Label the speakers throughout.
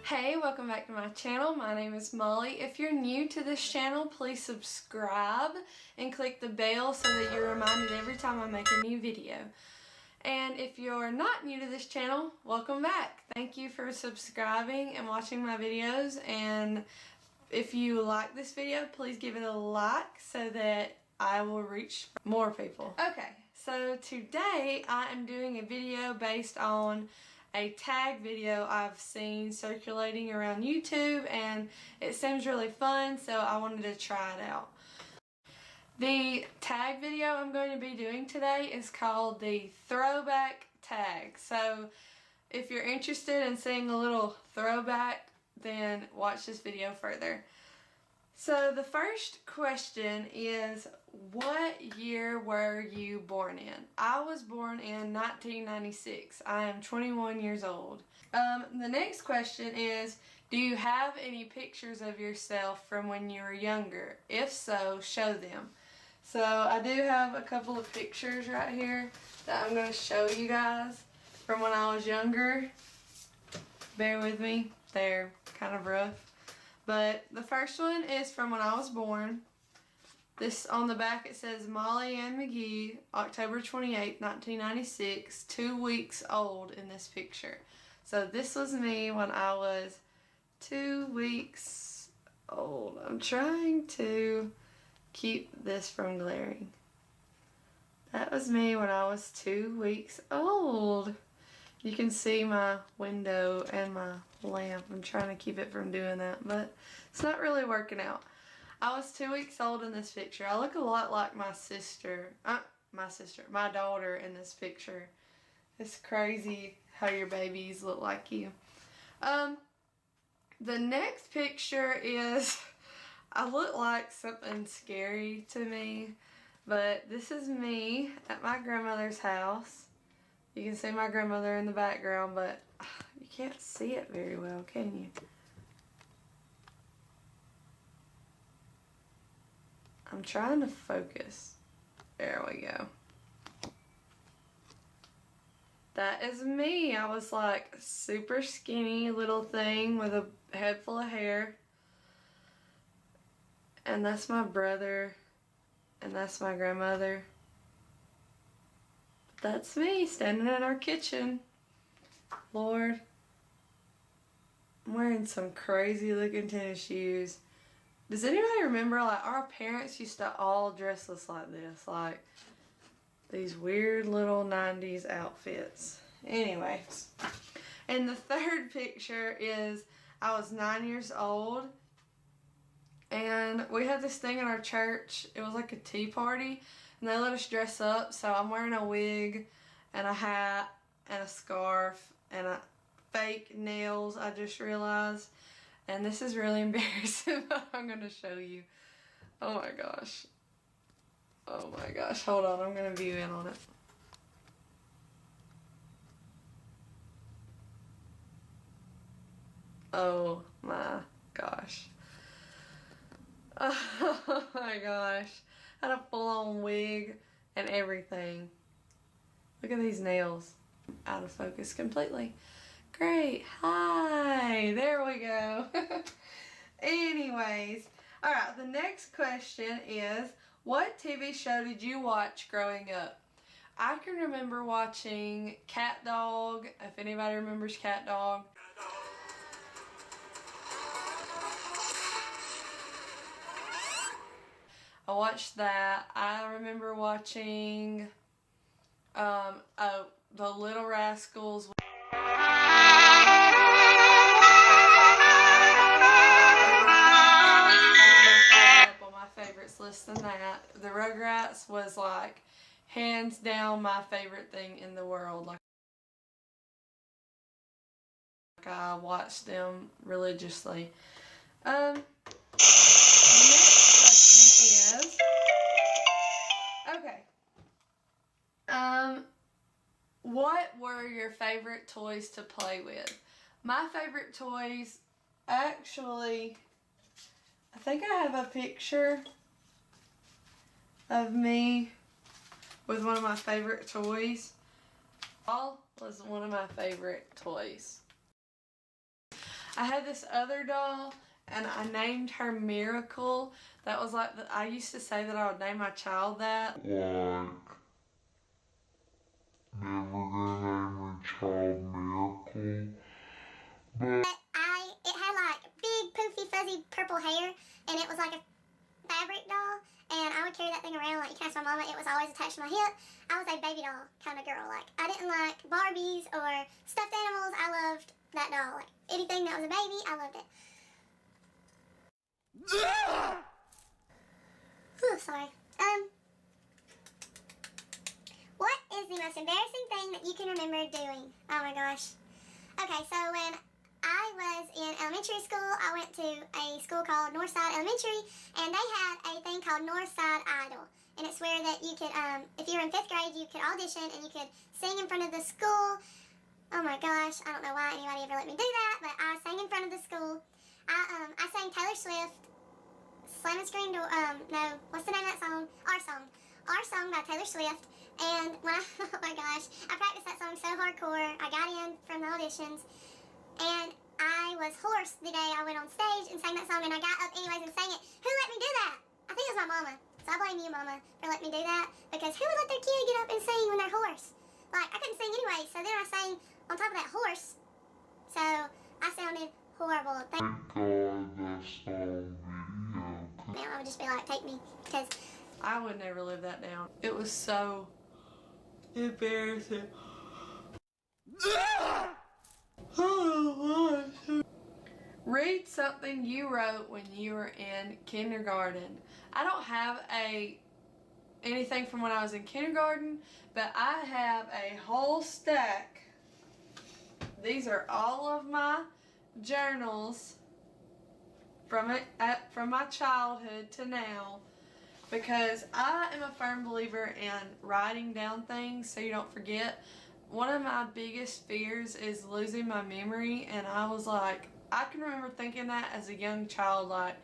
Speaker 1: Hey, welcome back to my channel. My name is Molly. If you're new to this channel, please subscribe and click the bell so that you're reminded every time I make a new video. And if you're not new to this channel, welcome back. Thank you for subscribing and watching my videos. And if you like this video, please give it a like so that I will reach more people. Okay, so today I am doing a video based on a tag video I've seen circulating around YouTube, and it seems really fun, so I wanted to try it out. The tag video I'm going to be doing today is called the Throwback Tag. So if you're interested in seeing a little throwback, then watch this video further. So the first question is, what year were you born in? I was born in 1996. I am 21 years old. The next question is, do you have any pictures of yourself from when you were younger? If so, show them. So I do have a couple of pictures right here that I'm going to show you guys from when I was younger. Bear with me, they're kind of rough. But the first one is from when I was born. This on the back, it says Molly Ann McGee, October 28, 1996, 2 weeks old in this picture. So this was me when I was 2 weeks old. I'm trying to keep this from glaring. That was me when I was 2 weeks old. You can see my window and my lamp. I'm trying to keep it from doing that, but it's not really working out. I was 2 weeks old in this picture. I look a lot like my daughter in this picture. It's crazy how your babies look like you. The next picture is, I look like something scary to me, but this is me at my grandmother's house. You can see my grandmother in the background, but you can't see it very well, can you? I'm trying to focus. There we go. That is me. I was like a super skinny little thing with a head full of hair. And that's my brother. And that's my grandmother. That's me standing in our kitchen. Lord. I'm wearing some crazy looking tennis shoes. Does anybody remember, like, our parents used to all dress us like this, like these weird little 90s outfits. Anyways, and the third picture is I was 9 years old, and we had this thing in our church. It was like a tea party, and they let us dress up. So I'm wearing a wig and a hat and a scarf and a fake nails, I just realized. And this is really embarrassing, but I'm going to show you. Oh my gosh. Oh my gosh. Hold on, I'm going to view in on it. Oh my gosh. Oh my gosh. I had a full-on wig and everything. Look at these nails. Out of focus completely. Great. Hi. There we go. Anyways. Alright, the next question is, what TV show did you watch growing up? I can remember watching Cat Dog, if anybody remembers Cat Dog. I watched that. I remember watching The Little Rascals. On my favorites list than that. The Rugrats was like hands down my favorite thing in the world. Like I watched them religiously. The next question is, okay. What were your favorite toys to play with? My favorite toys, actually, I think I have a picture of me with one of my favorite toys. Ball was one of my favorite toys. I had this other doll, and I named her Miracle. That was like, I used to say that I would name my child that.
Speaker 2: Like, never gonna name my child Miracle. But
Speaker 3: it had like big, poofy, fuzzy purple hair, and it was like a fabric doll, and I would carry that thing around. Like, you can ask my mama, it was always attached to my hip. I was a baby doll kind of girl. Like, I didn't like Barbies or stuffed animals. I loved that doll. Like, anything that was a baby, I loved it. Whew, sorry. What is the most embarrassing thing that you can remember doing? Oh my gosh. Okay, so when I was in elementary school, I went to a school called Northside Elementary, and they had a thing called Northside Idol. And it's where that you could, if you were in 5th grade, you could audition and you could sing in front of the school. Oh my gosh, I don't know why anybody ever let me do that, but I sang in front of the school. I sang Taylor Swift, Slam and Screen Door, no, what's the name of that song? Our Song by Taylor Swift. And when oh my gosh, I practiced that song so hardcore. I got in from the auditions, and I was hoarse the day I went on stage and sang that song, and I got up anyways and sang it. Who let me do that? I think it was my mama. So I blame you, Mama, for letting me do that, because who would let their kid get up and sing when they're hoarse? Like, I couldn't sing anyway, so then I sang on top of that horse. So I sounded horrible.
Speaker 2: thank God that's not on video.
Speaker 3: Now I would just be like, take me, because
Speaker 1: I would never live that down. It was so embarrassing. Read something you wrote when you were in kindergarten. I don't have anything from when I was in kindergarten, but I have a whole stack. These are all of my journals from my childhood to now, because I am a firm believer in writing down things so you don't forget. One of my biggest fears is losing my memory, and I was like, I can remember thinking that as a young child, like,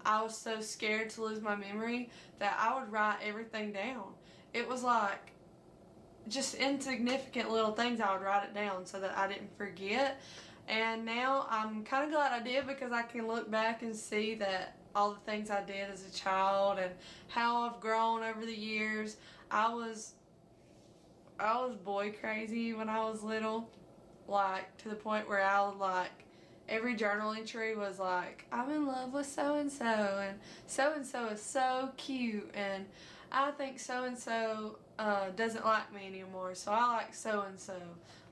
Speaker 1: I was so scared to lose my memory that I would write everything down. It was like just insignificant little things, I would write it down so that I didn't forget. And now I'm kind of glad I did, because I can look back and see that all the things I did as a child and how I've grown over the years. I was boy crazy when I was little, like to the point where I would like, every journal entry was like, I'm in love with so-and-so, and so-and-so is so cute, and I think so-and-so doesn't like me anymore, so I like so-and-so.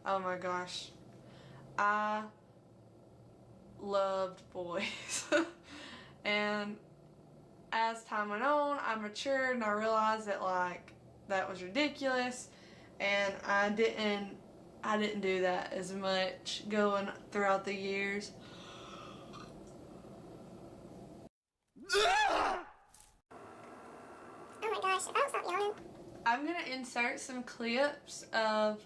Speaker 1: Oh my gosh. I loved boys. And as time went on, I matured and I realized that like that was ridiculous, and I didn't do that as much going throughout the years.
Speaker 3: oh my gosh, if I don't stop yawning.
Speaker 1: I'm going to insert some clips of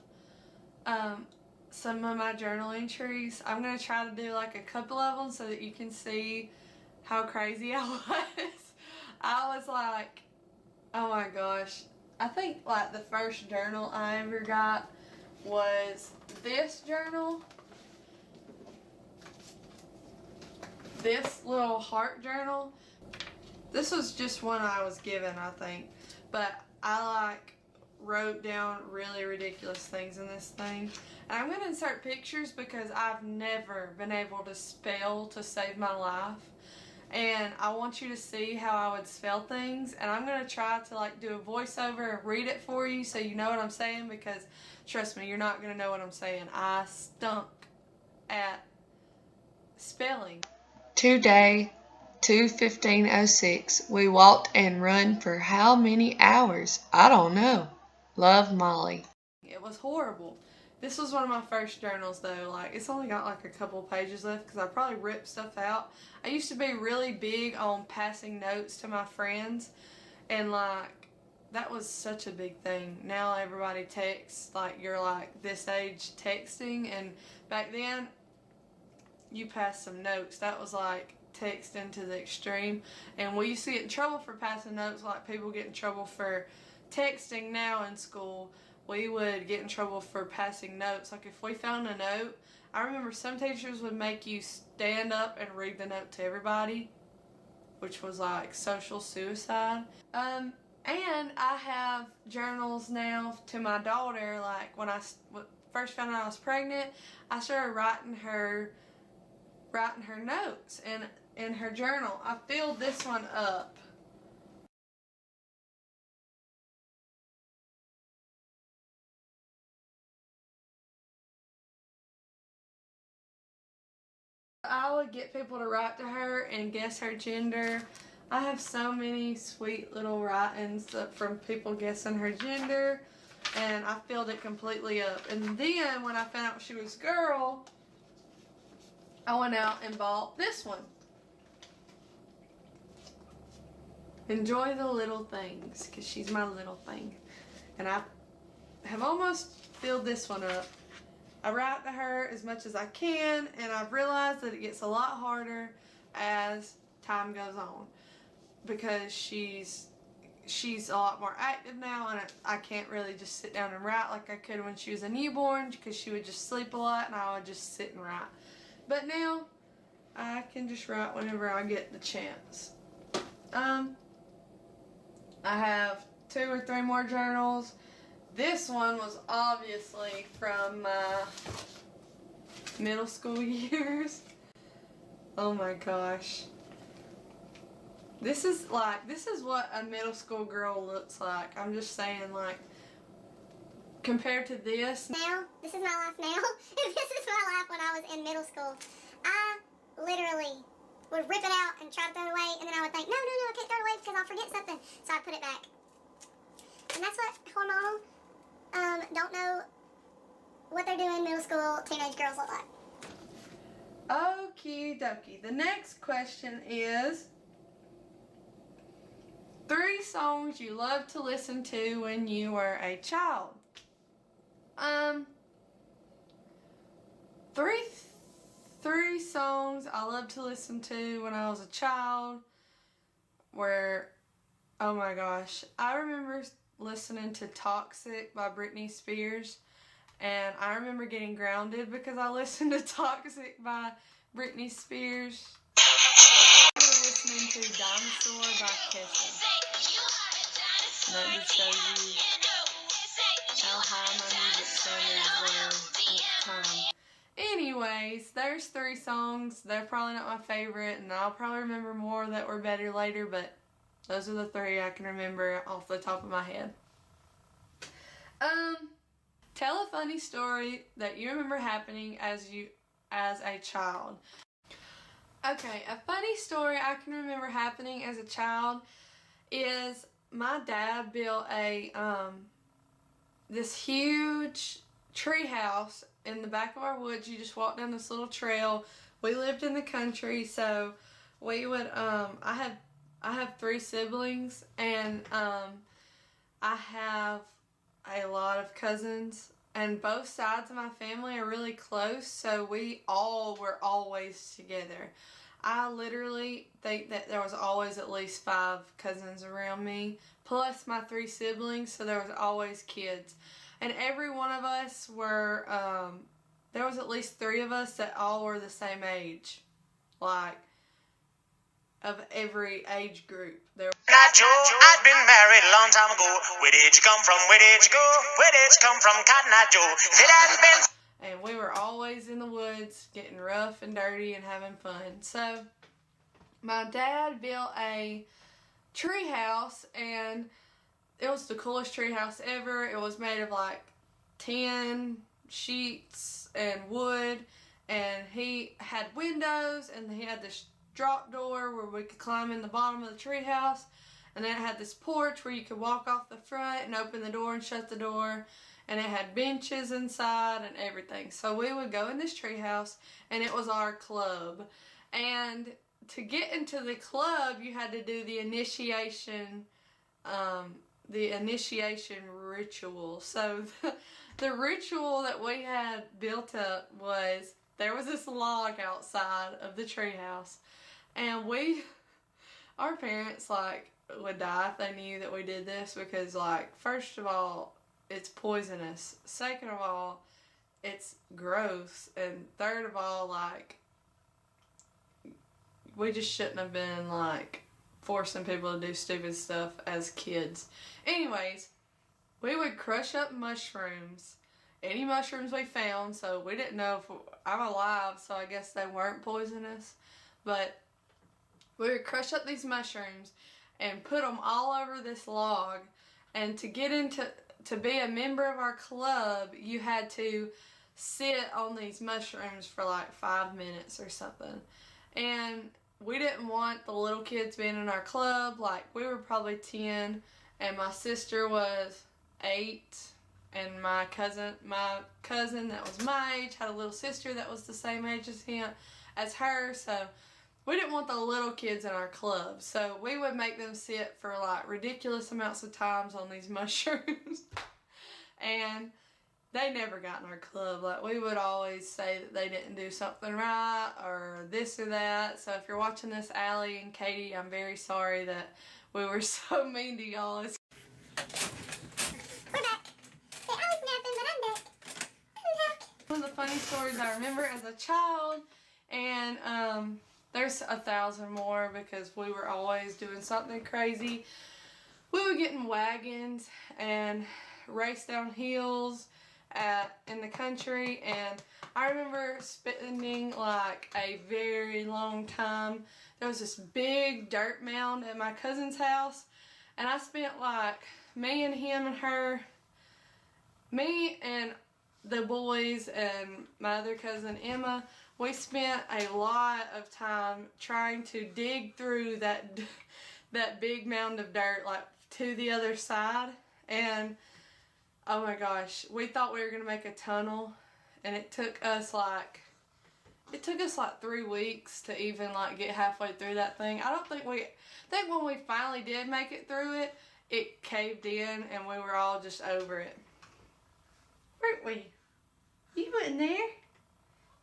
Speaker 1: some of my journal entries. I'm going to try to do like a couple of them so that you can see how crazy I was. I was like, oh my gosh. I think like the first journal I ever got was this journal. This little heart journal. This was just one I was given, I think. But I like wrote down really ridiculous things in this thing. And I'm going to insert pictures because I've never been able to spell to save my life. And I want you to see how I would spell things. And I'm going to try to like do a voiceover and read it for you so you know what I'm saying, because trust me, you're not going to know what I'm saying. I stunk at spelling. Today, 2:15:06, we walked and run for how many hours? I don't know. Love, Molly. It was horrible. This was one of my first journals though. Like, it's only got like a couple pages left because I probably ripped stuff out. I used to be really big on passing notes to my friends, and like that was such a big thing. Now everybody texts, like you're like this age texting, and back then you pass some notes. That was like texting to the extreme, and we used to get in trouble for passing notes like people get in trouble for texting now in school. We would get in trouble for passing notes. Like if we found a note, I remember some teachers would make you stand up and read the note to everybody, which was like social suicide. And I have journals now to my daughter. Like when I first found out I was pregnant, I started writing her notes in her journal. I filled this one up. I would get people to write to her and guess her gender. I have so many sweet little writings from people guessing her gender, and I filled it completely up. And then when I found out she was a girl, I went out and bought this one. Enjoy the little things, because she's my little thing. And I have almost filled this one up. I write to her as much as I can, and I've realized that it gets a lot harder as time goes on, because she's a lot more active now, and I can't really just sit down and write like I could when she was a newborn, because she would just sleep a lot and I would just sit and write. But now I can just write whenever I get the chance. I have 2 or 3 more journals. This one was obviously from my middle school years. Oh my gosh. This is what a middle school girl looks like. I'm just saying, like, compared to this.
Speaker 3: Now, this is my life now. This is my life when I was in middle school. I literally would rip it out and try to throw it away, and then I would think, no, I can't throw it away because I'll forget something. So I'd put it back. And that's what hormonal, don't know what they're doing middle school teenage girls look like.
Speaker 1: Okie dokie. The next question is 3 songs you loved to listen to when you were a child. Three songs I loved to listen to when I was a child were, oh my gosh, I remember listening to Toxic by Britney Spears, and I remember getting grounded because I listened to Toxic by Britney Spears. I remember listening to Dinosaur by Kesha. And that just shows you how high my music standards were at the time. Anyways, there's 3 songs. They're probably not my favorite, and I'll probably remember more that were better later, but those are the 3 I can remember off the top of my head. Tell a funny story that you remember happening as a child. Okay, a funny story I can remember happening as a child is my dad built this huge tree house in the back of our woods. You just walk down this little trail. We lived in the country, so we would I have 3 siblings, and I have a lot of cousins, and both sides of my family are really close, so we all were always together. I literally think that there was always at least 5 cousins around me, plus my 3 siblings, so there was always kids. And every one of us were, there was at least 3 of us that all were the same age, like, of every age group.
Speaker 4: I'd been married a long time ago. Where did you come from? Where did you go? Where did you come from, Cotton Eye Joe? If it hadn't been...
Speaker 1: And we were always in the woods, getting rough and dirty and having fun. So, my dad built a tree house, and it was the coolest tree house ever. It was made of like tin sheets and wood, and he had windows, and he had this drop door where we could climb in the bottom of the tree house, and then it had this porch where you could walk off the front and open the door and shut the door, and it had benches inside and everything. So we would go in this tree house, and it was our club. And to get into the club, you had to do the initiation ritual. So the ritual that we had built up was, there was this log outside of the treehouse, and our parents, like, would die if they knew that we did this, because, like, first of all, it's poisonous. Second of all, it's gross. And third of all, like, we just shouldn't have been, like, forcing people to do stupid stuff as kids. Anyways, we would crush up mushrooms, any mushrooms we found, so we didn't know if I'm alive, so I guess they weren't poisonous, but we would crush up these mushrooms and put them all over this log, and to be a member of our club, you had to sit on these mushrooms for like 5 minutes or something. And we didn't want the little kids being in our club. Like, we were probably 10, and my sister was 8, and my cousin that was my age had a little sister that was the same age as her, so we didn't want the little kids in our club. So we would make them sit for like ridiculous amounts of times on these mushrooms. And they never got in our club. Like, we would always say that they didn't do something right or this or that. So if you're watching this, Allie and Katie, I'm very sorry that we were so mean to y'all.
Speaker 3: We're back. Hey, I was napping, but I'm back. I'm back.
Speaker 1: One of the funny stories I remember as a child, and there's 1,000 more because we were always doing something crazy. We would get in wagons and race down hills in the country, and I remember spending like a very long time. There was this big dirt mound at my cousin's house, and I spent like me and the boys and my other cousin Emma, we spent a lot of time trying to dig through that big mound of dirt, like, to the other side. And oh my gosh, we thought we were gonna make a tunnel, and it took us like 3 weeks to even like get halfway through that thing. I think when we finally did make it through it, it caved in and we were all just over it. Weren't we? You wasn't there.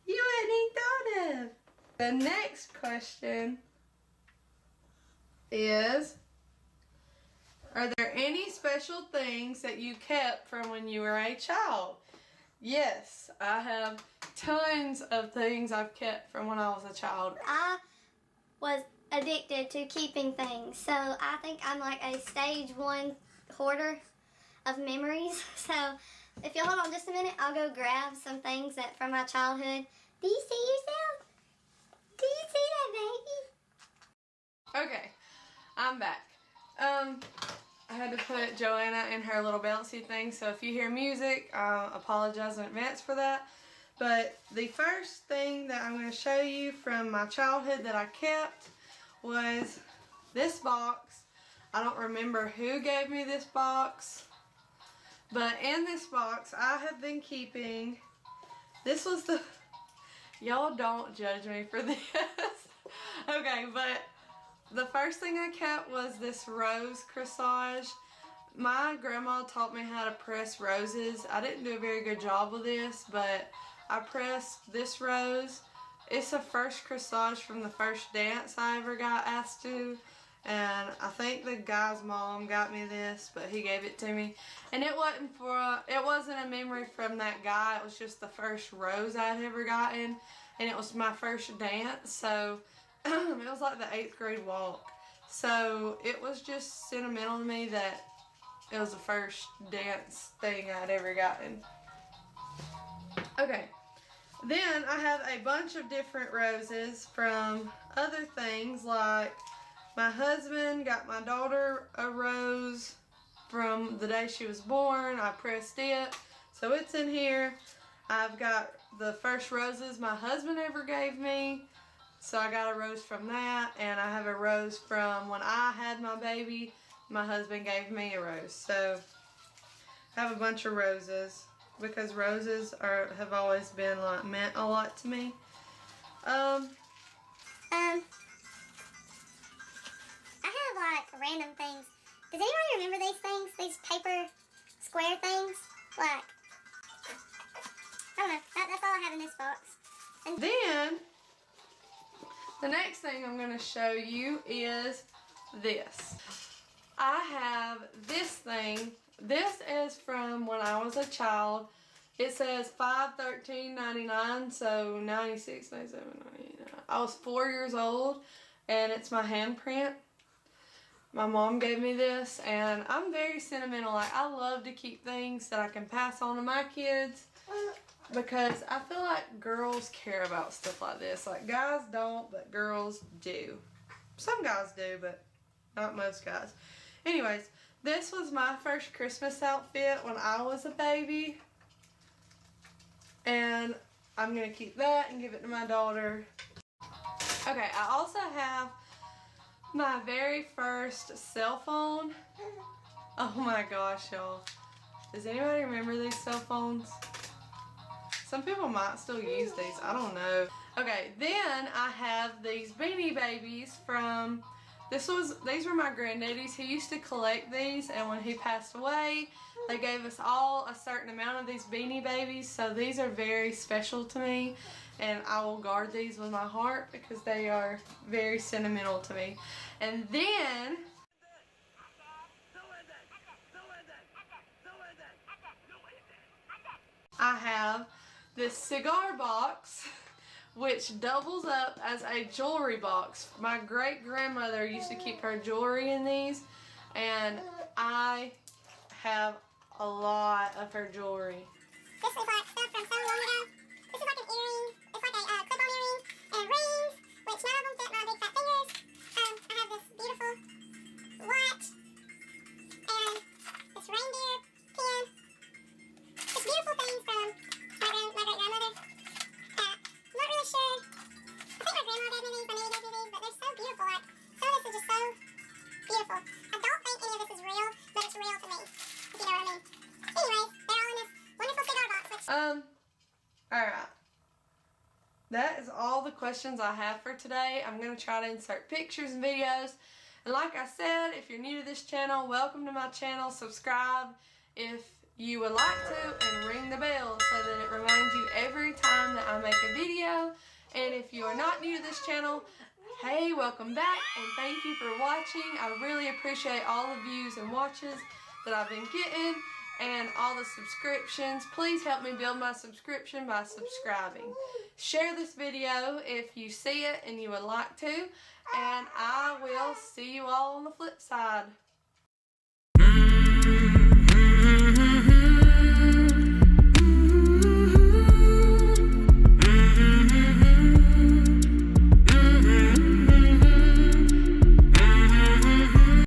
Speaker 1: You hadn't even thought of. The next question is, are there any special things that you kept from when you were a child? Yes, I have tons of things I've kept from when I was a child.
Speaker 3: I was addicted to keeping things, so I think I'm like a stage 1 hoarder of memories. So if you'll hold on just a minute, I'll go grab some things from my childhood. Do you see yourself? Do you see that, baby?
Speaker 1: Okay, I'm back. I had to put Joanna in her little bouncy thing, so if you hear music, I apologize in advance for that. But the first thing that I'm going to show you from my childhood that I kept was this box. I don't remember who gave me this box, but in this box I have been keeping, this was the, y'all don't judge me for this. Okay, but the first thing I kept was this rose corsage. My grandma taught me how to press roses. I didn't do a very good job with this, but I pressed this rose. It's a first corsage from the first dance I ever got asked to, and I think the guy's mom got me this, but he gave it to me. And it wasn't a memory from that guy. It was just the first rose I'd ever gotten, and it was my first dance. So it was like the 8th grade walk. So it was just sentimental to me that it was the first dance thing I'd ever gotten. Okay, then I have a bunch of different roses from other things, like my husband got my daughter a rose from the day she was born. I pressed it, so it's in here. I've got the first roses my husband ever gave me, so I got a rose from that, and I have a rose from when I had my baby. My husband gave me a rose, so I have a bunch of roses because roses have always been like meant a lot to me.
Speaker 3: I have like random things. Does anybody remember these things? These paper square things? Like, I don't know. That's all I have in this box. And
Speaker 1: then the next thing I'm going to show you is this. I have this thing. This is from when I was a child. It says 5/13/99, so 96, 97, 99. I was 4 years old, and it's my handprint. My mom gave me this, and I'm very sentimental. Like, I love to keep things that I can pass on to my kids, because I feel like girls care about stuff like this. Like, guys don't, but girls do. Some guys do, but not most guys. Anyways, this was my first Christmas outfit when I was a baby. And I'm going to keep that and give it to my daughter. Okay, I also have my very first cell phone. Oh my gosh, y'all. Does anybody remember these cell phones? Some people might still use these. I don't know. Okay, then I have these Beanie Babies from... These were my granddaddy's. He used to collect these, and when he passed away, they gave us all a certain amount of these Beanie Babies. So these are very special to me, and I will guard these with my heart because they are very sentimental to me. And then I have this cigar box, which doubles up as a jewelry box. My great-grandmother used to keep her jewelry in these, and I have a lot of her jewelry.
Speaker 3: This is like stuff from so long ago. This is like an earring. It's like a clip-on earring and rings, which none of them fit my big fat fingers. I have this beautiful watch and this reindeer pin. Just beautiful things from my great-grandmother. I'm not really sure. I think my grandma gave me these, my nanny gave me these, but they're so beautiful. Like, some of this is just so beautiful. I don't think any of this is real, but it's real to me, if you know what I mean. Anyways, they're all in this wonderful cigar box, which...
Speaker 1: Alright. That is all the questions I have for today. I'm going to try to insert pictures and videos. And like I said, if you're new to this channel, welcome to my channel. Subscribe if you would like to, and ring the bell so that it reminds you every time that I make a video. And if you are not new to this channel, hey, welcome back, and thank you for watching. I really appreciate all the views and watches that I've been getting, and all the subscriptions. Please help me build my subscription by subscribing. Share this video if you see it and you would like to, and I will see you all on the flip side.